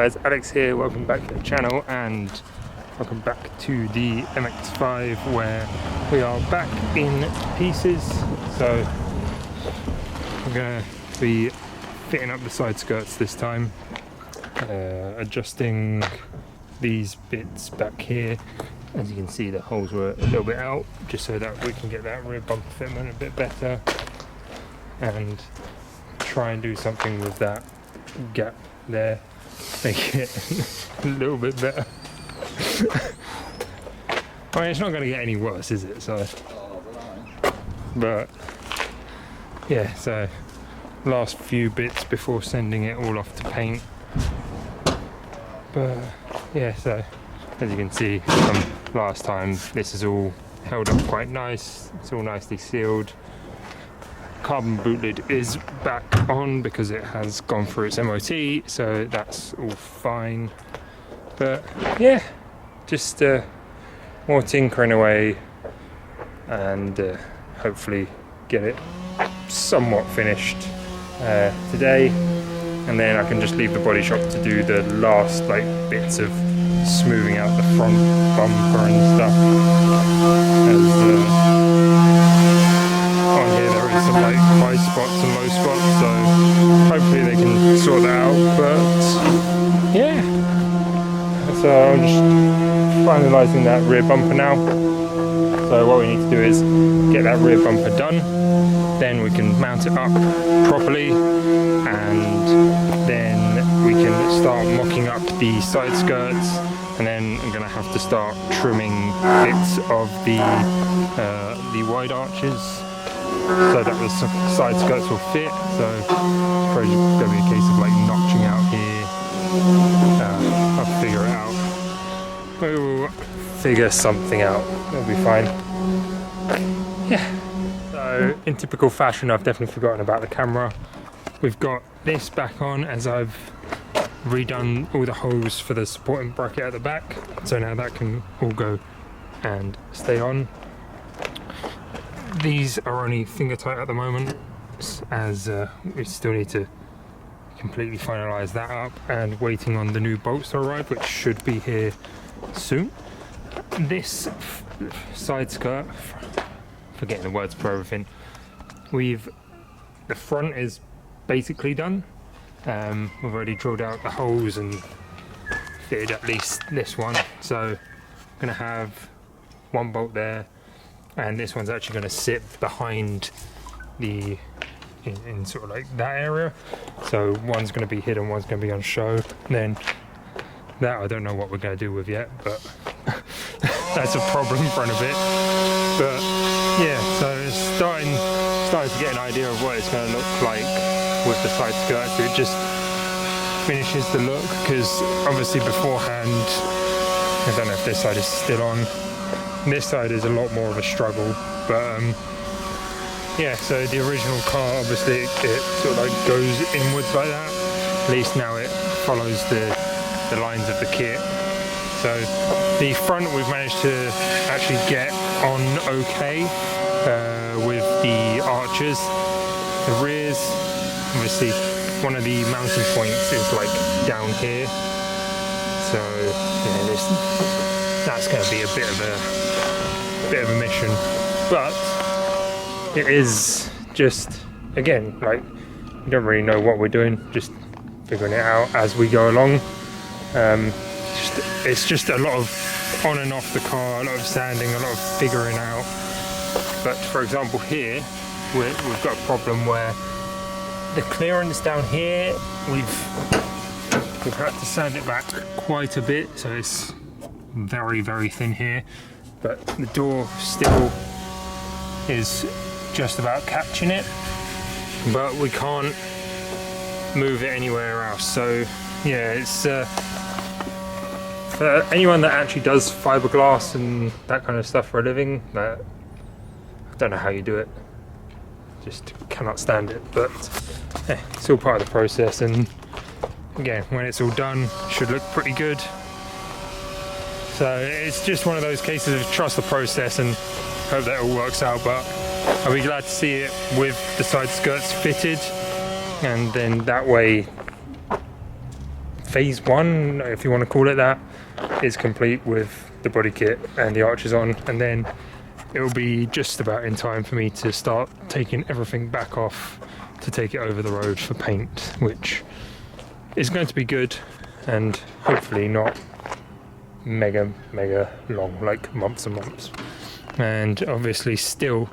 guys, Alex here, welcome back to the channel and welcome back to the MX-5 where we are back in pieces. So we're going to be fitting up the side skirts this time, adjusting these bits back here. As you can see, the holes were a little bit out, just so that we can get that rear bumper fitment a bit better and try and do something with that gap there, make it a little bit better. I mean, it's not going to get any worse, is it? So, but yeah, so last few bits before sending it all off to paint. But yeah, so as you can see from last time, this is all held up quite nice. It's all nicely sealed. Carbon boot lid is back on because it has gone through its MOT, so that's all fine. But yeah, just more tinkering away and hopefully get it somewhat finished today, and then I can just leave the body shop to do the last like bits of smoothing out the front bumper and stuff. As on here there is some like high spots and low spots, so hopefully they can sort that out. But yeah, so I'm just finalising that rear bumper now. So what we need to do is get that rear bumper done, then we can mount it up properly, and then we can start mocking up the side skirts, and then I'm going to have to start trimming bits of the wide arches so that the side skirts will fit. So it's probably going to be a case of like notching out here. I'll figure it out. We'll figure something out. It'll be fine. Yeah. So in typical fashion, I've definitely forgotten about the camera. We've got this back on as I've redone all the holes for the supporting bracket at the back. So now that can all go and stay on. These are only finger tight at the moment, as we still need to completely finalise that up, and waiting on the new bolts to arrive, which should be here soon. This side skirt, forgetting the words for everything, the front is basically done. We've already drilled out the holes and fitted at least this one, so I'm going to have one bolt there, and this one's actually going to sit behind the in sort of like that area, so one's going to be hidden, one's going to be on show. And then that I don't know what we're going to do with yet, but that's a problem for a bit. But yeah, so it's starting to get an idea of what it's going to look like with the side skirt. So it just finishes the look, because obviously beforehand, I don't know if this side is still on. This side is a lot more of a struggle, but yeah, so the original car, obviously it sort of like goes inwards like that. At least now it follows the lines of the kit. So the front we've managed to actually get on okay with the arches. The rears, obviously one of the mounting points is like down here. So yeah, that's going to be a bit of a mission, but it is just, again, like, we don't really know what we're doing, just figuring it out as we go along. It's just a lot of on and off the car, a lot of sanding, a lot of figuring out. But for example here, we've got a problem where the clearance down here, we've had to sand it back quite a bit, so it's very, very thin here. But the door still is just about catching it, but we can't move it anywhere else. So yeah, it's for anyone that actually does fiberglass and that kind of stuff for a living, I don't know how you do it, just cannot stand it. But it's all part of the process, and again, when it's all done, it should look pretty good. So it's just one of those cases of trust the process and hope that it all works out. But I'll be glad to see it with the side skirts fitted, and then that way phase one, if you want to call it that, is complete with the body kit and the arches on, and then it will be just about in time for me to start taking everything back off to take it over the road for paint, which is going to be good and hopefully not mega long, like months and months. And obviously still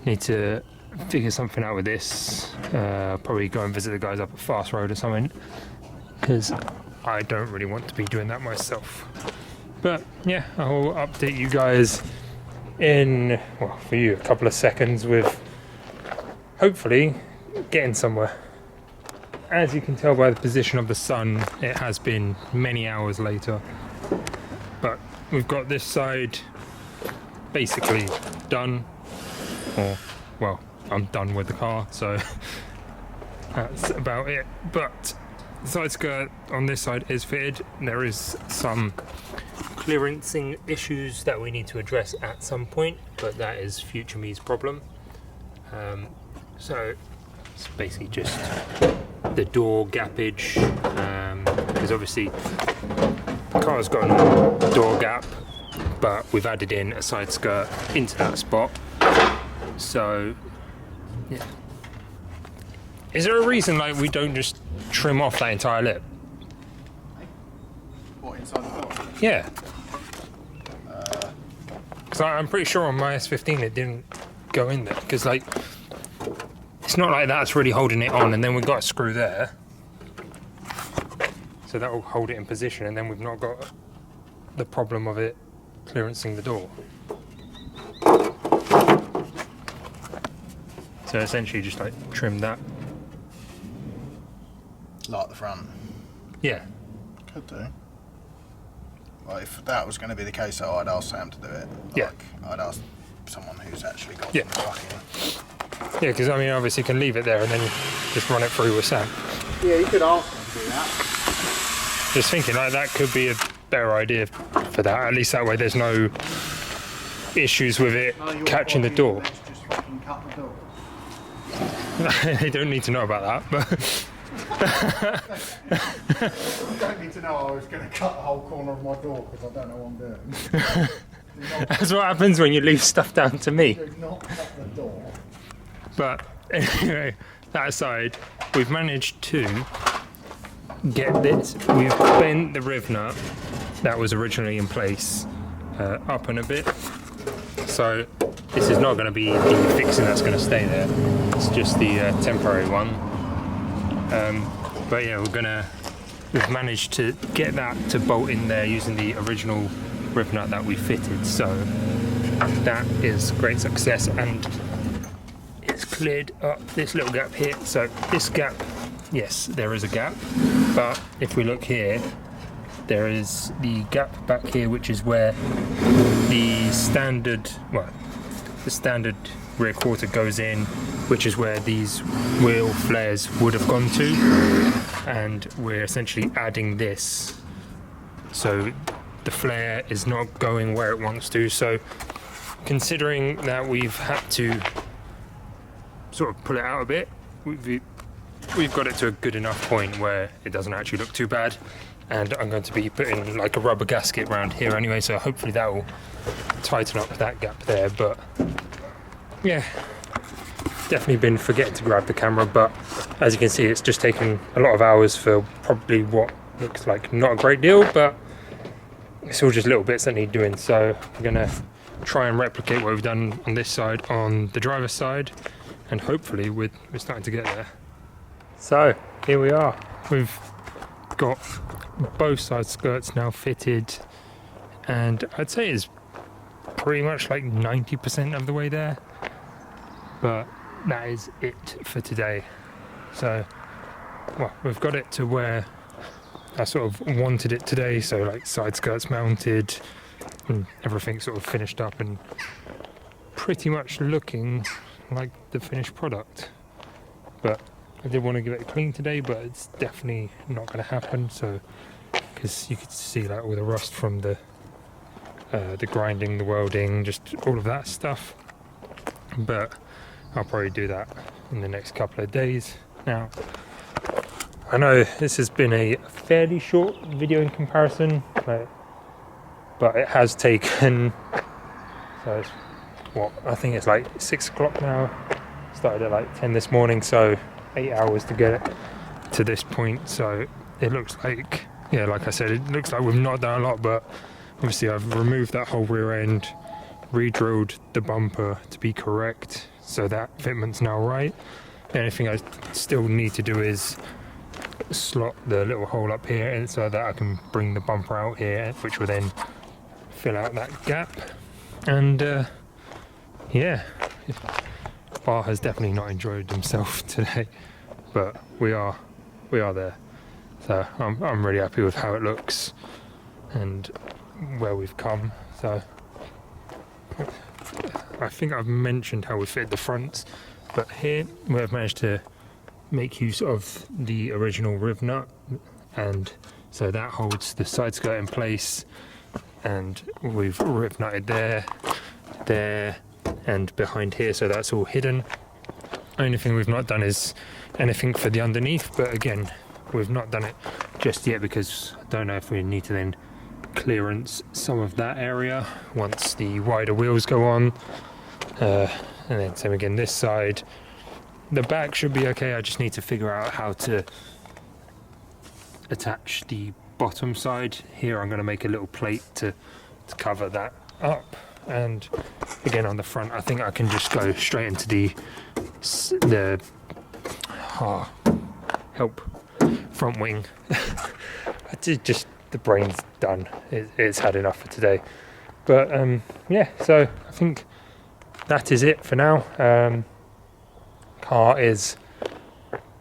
need to figure something out with this, probably go and visit the guys up at Fast Road or something, because I don't really want to be doing that myself. But yeah, I'll update you guys in, well, for you, a couple of seconds with hopefully getting somewhere. As you can tell by the position of the sun, it has been many hours later, but we've got this side basically done, or well, I'm done with the car, so that's about it. But the side skirt on this side is fitted. There is some clearancing issues that we need to address at some point, but that is future me's problem. So it's basically just the door gappage, because obviously the car's got a door gap, but we've added in a side skirt into that spot. So yeah, is there a reason like we don't just trim off that entire lip? What, inside the door? Yeah, because I'm pretty sure on my S15 it didn't go in there, because like it's not like that's really holding it on, and then we've got a screw there, so that will hold it in position, and then we've not got the problem of it clearancing the door. So essentially just like trim that. Like the front? Yeah. Could do. Well, if that was going to be the case, though, I'd ask Sam to do it. Yeah. Like, I'd ask someone who's actually got Yeah. the fucking... Yeah, because I mean obviously you can leave it there and then just run it through with Sam. Yeah, you could ask him to do that. Just thinking like that could be a better idea for that. At least that way there's no issues with it catching the door. Let's just fucking cut the door. They don't need to know about that, but You don't need to know I was going to cut the whole corner of my door because I don't know what I'm doing. that's what happens when you leave stuff down to me. Do not cut the door. But anyway, that aside, we've managed to get this. We've bent the riv nut that was originally in place up and a bit. So this is not going to be the fixing that's going to stay there. It's just the temporary one. But yeah, we've managed to get that to bolt in there using the original riv nut that we fitted. So that is great success, and it's cleared up this little gap here. So this gap, yes, there is a gap, but if we look here, there is the gap back here, which is where the standard rear quarter goes in, which is where these wheel flares would have gone to, and we're essentially adding this, so the flare is not going where it wants to. So considering that we've had to sort of pull it out a bit, we've got it to a good enough point where it doesn't actually look too bad. And I'm going to be putting like a rubber gasket around here anyway, so hopefully that will tighten up that gap there. But yeah, definitely been forgetting to grab the camera, but as you can see, it's just taken a lot of hours for probably what looks like not a great deal, but it's all just little bits that need doing. So we're gonna try and replicate what we've done on this side on the driver's side, and hopefully we're starting to get there. So here we are. We've got both side skirts now fitted, and I'd say it's pretty much like 90% of the way there, but that is it for today. So well, we've got it to where I sort of wanted it today, so like side skirts mounted and everything sort of finished up and pretty much looking like the finished product. But I did want to give it a clean today, but it's definitely not going to happen. So, because you could see like all the rust from the grinding, the welding, just all of that stuff. But I'll probably do that in the next couple of days. Now, I know this has been a fairly short video in comparison, but it has taken, so it's what, I think it's like 6 o'clock now, started at like 10 this morning, so 8 hours to get it to this point. So it looks like, yeah, like I said, it looks like we've not done a lot, but obviously I've removed that whole rear end, re-drilled the bumper to be correct, so that fitment's now right. The only thing I still need to do is slot the little hole up here, and so that I can bring the bumper out here, which will then fill out that gap. And yeah, Bar has definitely not enjoyed himself today, but we are there. So I'm really happy with how it looks and where we've come. So I think I've mentioned how we fit the fronts, but here we've managed to make use of the original riv nut, and so that holds the side skirt in place, and we've riv nutted there and behind here, so that's all hidden. Only thing we've not done is anything for the underneath, but again, we've not done it just yet because I don't know if we need to then clearance some of that area once the wider wheels go on, and then same again this side. The back should be okay, I just need to figure out how to attach the bottom side. Here I'm going to make a little plate to cover that up, and again on the front I think I can just go straight into the front wing. I did just, the brain's done, it's had enough for today. But yeah, so I think that is it for now. Car is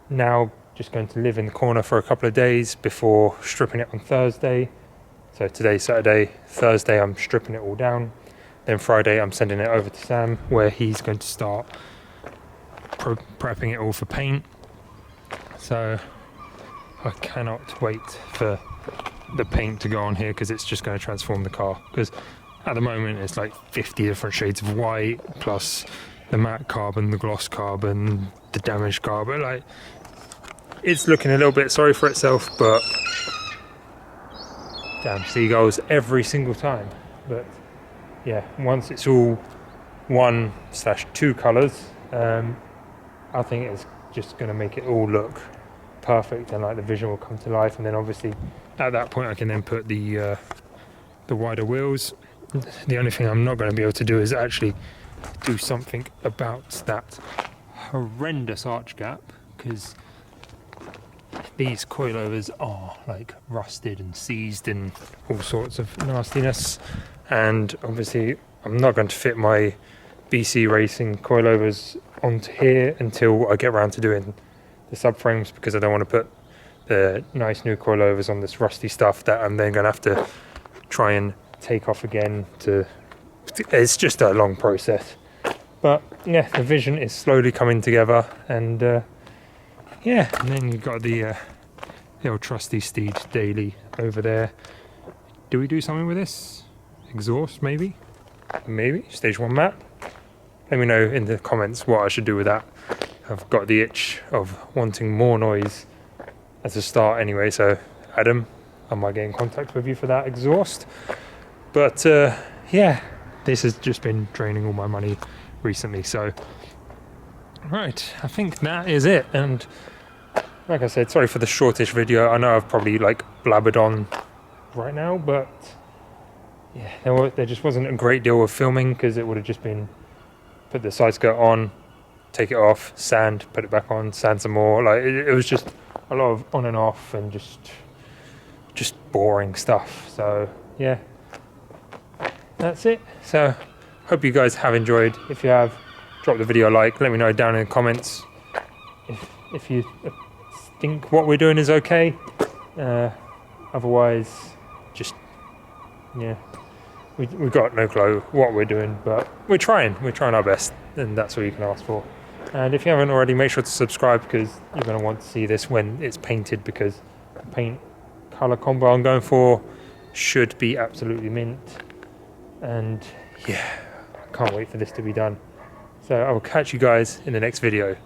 now just going to live in the corner for a couple of days before stripping it on Thursday. So today's Saturday, Thursday I'm stripping it all down, then Friday I'm sending it over to Sam where he's going to start prepping it all for paint. So I cannot wait for the paint to go on here, because it's just going to transform the car, because at the moment it's like 50 different shades of white plus the matte carbon, the gloss carbon, the damaged carbon. Like, it's looking a little bit sorry for itself, but damn seagulls every single time. But yeah, once it's all 1/2 colours, I think it's just going to make it all look perfect, and like the vision will come to life. And then obviously at that point I can then put the wider wheels. The only thing I'm not going to be able to do is actually do something about that horrendous arch gap, because these coilovers are like rusted and seized and all sorts of nastiness, and obviously I'm not going to fit my BC Racing coilovers onto here until I get around to doing the subframes, because I don't want to put the nice new coilovers on this rusty stuff that I'm then going to have to try and take off again. It's just a long process. But yeah, the vision is slowly coming together, and yeah, and then you've got the old trusty Steed Daily over there. Do we do something with this? Exhaust, maybe? Maybe. Stage 1 mat? Let me know in the comments what I should do with that. I've got the itch of wanting more noise as a start anyway, so Adam, I might get in contact with you for that exhaust. But yeah, this has just been draining all my money recently, so right, I think that is it. And like I said, sorry for the shortish video. I know I've probably like blabbered on right now, but yeah, there just wasn't a great deal of filming, because it would have just been put the side skirt on, take it off, sand, put it back on, sand some more. Like it was just a lot of on and off and just boring stuff. So yeah, that's it. So hope you guys have enjoyed. If you have, drop the video a like, let me know down in the comments if you think what we're doing is okay. Otherwise, just yeah, we've got no clue what we're doing, but we're trying our best, and that's all you can ask for. And if you haven't already, make sure to subscribe, because you're going to want to see this when it's painted, because the paint colour combo I'm going for should be absolutely mint. And yeah, I can't wait for this to be done. So I will catch you guys in the next video.